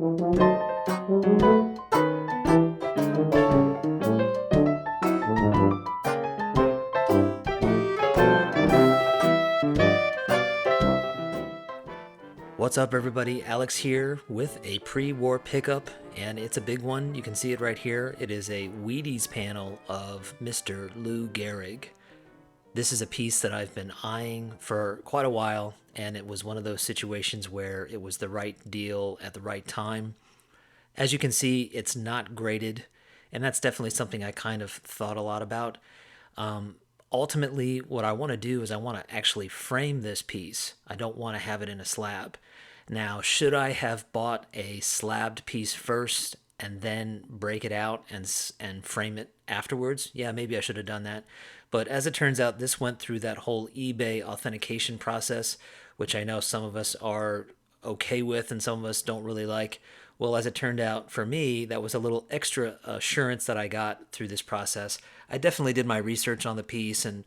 What's up, everybody? Alex here with a pre-war pickup, and it's a big one. You can see it right here. It is a Wheaties panel of Mr. Lou Gehrig. This is a piece that I've been eyeing for quite a while, and it was one of those situations where it was the right deal at the right time. As you can see, it's not graded, and that's definitely something I kind of thought a lot about. Ultimately, what I want to do is I want to actually frame this piece. I don't want to have it in a slab. Now, should I have bought a slabbed piece first and then break it out and frame it afterwards? Yeah, maybe I should have done that. But as it turns out, this went through that whole eBay authentication process, which I know some of us are okay with and some of us don't really like. Well, as it turned out for me, that was a little extra assurance that I got through this process. I definitely did my research on the piece and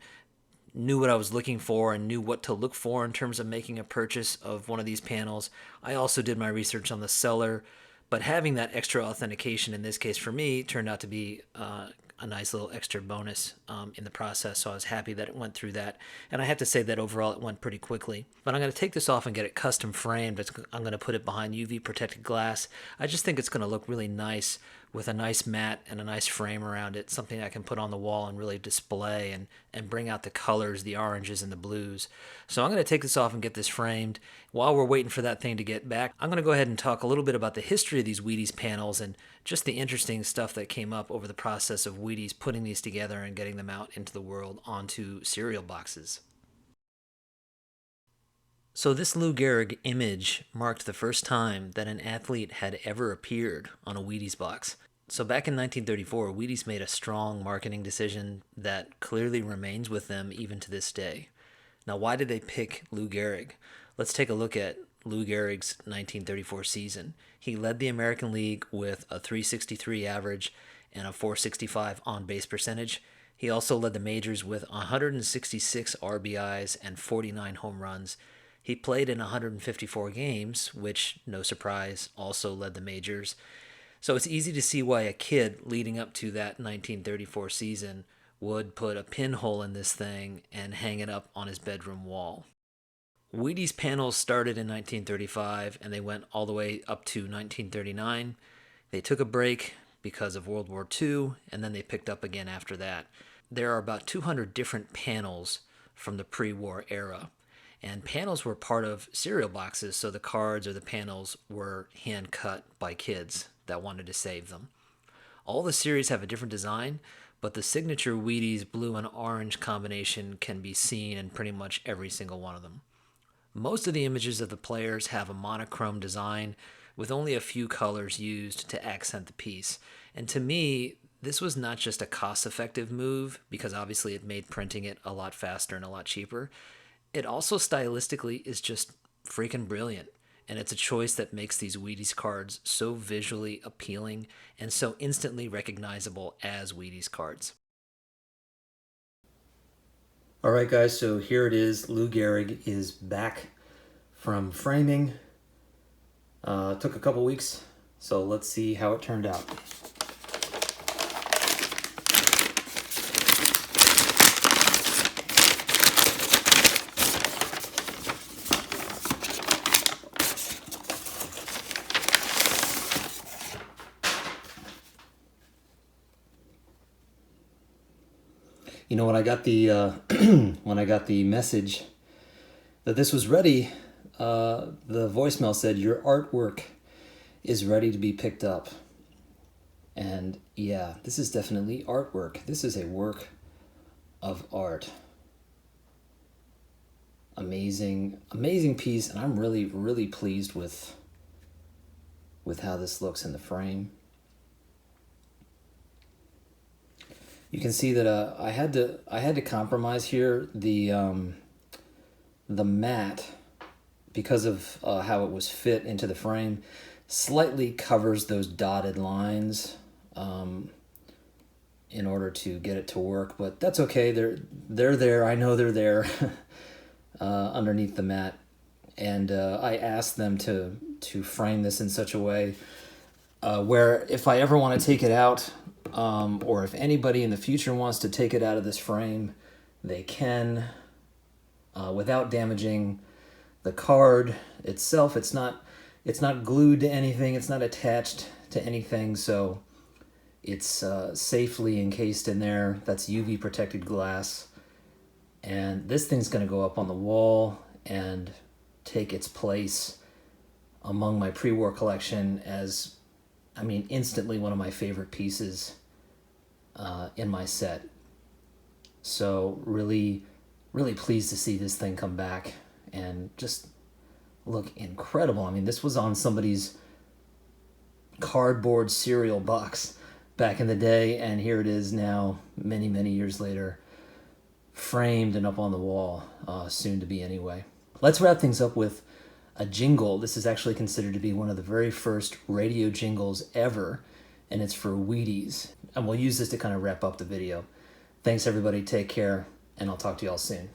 knew what I was looking for and knew what to look for in terms of making a purchase of one of these panels. I also did my research on the seller, but having that extra authentication in this case for me turned out to be a nice little extra bonus in the process. So I was happy that it went through that. And I have to say that overall it went pretty quickly. But I'm going to take this off and get it custom framed. I'm going to put it behind UV protected glass. I just think it's going to look really nice with a nice mat and a nice frame around it, something I can put on the wall and really display and bring out the colors, the oranges and the blues. So I'm going to take this off and get this framed. While we're waiting for that thing to get back, I'm going to go ahead and talk a little bit about the history of these Wheaties panels and just the interesting stuff that came up over the process of Wheaties putting these together and getting them out into the world onto cereal boxes. So this Lou Gehrig image marked the first time that an athlete had ever appeared on a Wheaties box. So back in 1934, Wheaties made a strong marketing decision that clearly remains with them even to this day. Now, why did they pick Lou Gehrig? Let's take a look at Lou Gehrig's 1934 season. He led the American League with a 363 average and a 465 on-base percentage. He also led the majors with 166 RBIs and 49 home runs. He played in 154 games, which, no surprise, also led the majors. So it's easy to see why a kid leading up to that 1934 season would put a pinhole in this thing and hang it up on his bedroom wall. Wheaties panels started in 1935 and they went all the way up to 1939. They took a break because of World War II and then they picked up again after that. There are about 200 different panels from the pre-war era. And panels were part of cereal boxes, so the cards or the panels were hand cut by kids that wanted to save them. All the series have a different design, but the signature Wheaties blue and orange combination can be seen in pretty much every single one of them. Most of the images of the players have a monochrome design with only a few colors used to accent the piece. And to me, this was not just a cost-effective move, because obviously it made printing it a lot faster and a lot cheaper. It also stylistically is just freaking brilliant. And it's a choice that makes these Wheaties cards so visually appealing and so instantly recognizable as Wheaties cards. All right, guys, so here it is. Lou Gehrig is back from framing. Took a couple weeks, so let's see how it turned out. You know, when I got the when I got the message that this was ready, the voicemail said your artwork is ready to be picked up. And yeah, this is definitely artwork. This is a work of art. Amazing, amazing piece, and I'm really pleased with how this looks in the frame. You can see that I had to compromise here. The mat, because of how it was fit into the frame, slightly covers those dotted lines in order to get it to work, but that's okay. They're there. I know they're there underneath the mat, and I asked them to to frame this in such a way where if I ever want to take it out, or if anybody in the future wants to take it out of this frame, they can, without damaging the card itself. It's not glued to anything. It's not attached to anything, so it's safely encased in there. That's UV protected glass, and this thing's going to go up on the wall and take its place among my pre-war collection as, I mean, instantly one of my favorite pieces in my set. So really, really pleased to see this thing come back and just look incredible. I mean, this was on somebody's cardboard cereal box back in the day, and here it is now, many, many years later, framed and up on the wall, soon to be anyway. Let's wrap things up with a jingle. This is actually considered to be one of the very first radio jingles ever, and it's for Wheaties. And we'll use this to kind of wrap up the video. Thanks, everybody. Take care, and I'll talk to you all soon.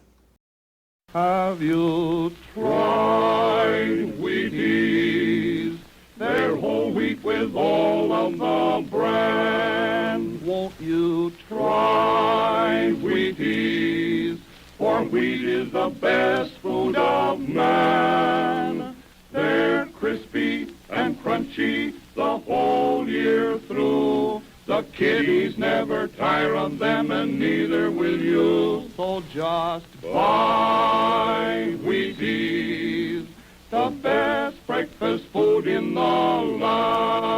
Have you tried Wheaties? They're whole wheat with all of the bran. Won't you try Wheaties? For wheat is the best food of man. They're crispy and crunchy the whole year through. The kiddies never tire of them, and neither will you. So just buy Wheaties, the best breakfast food in the land.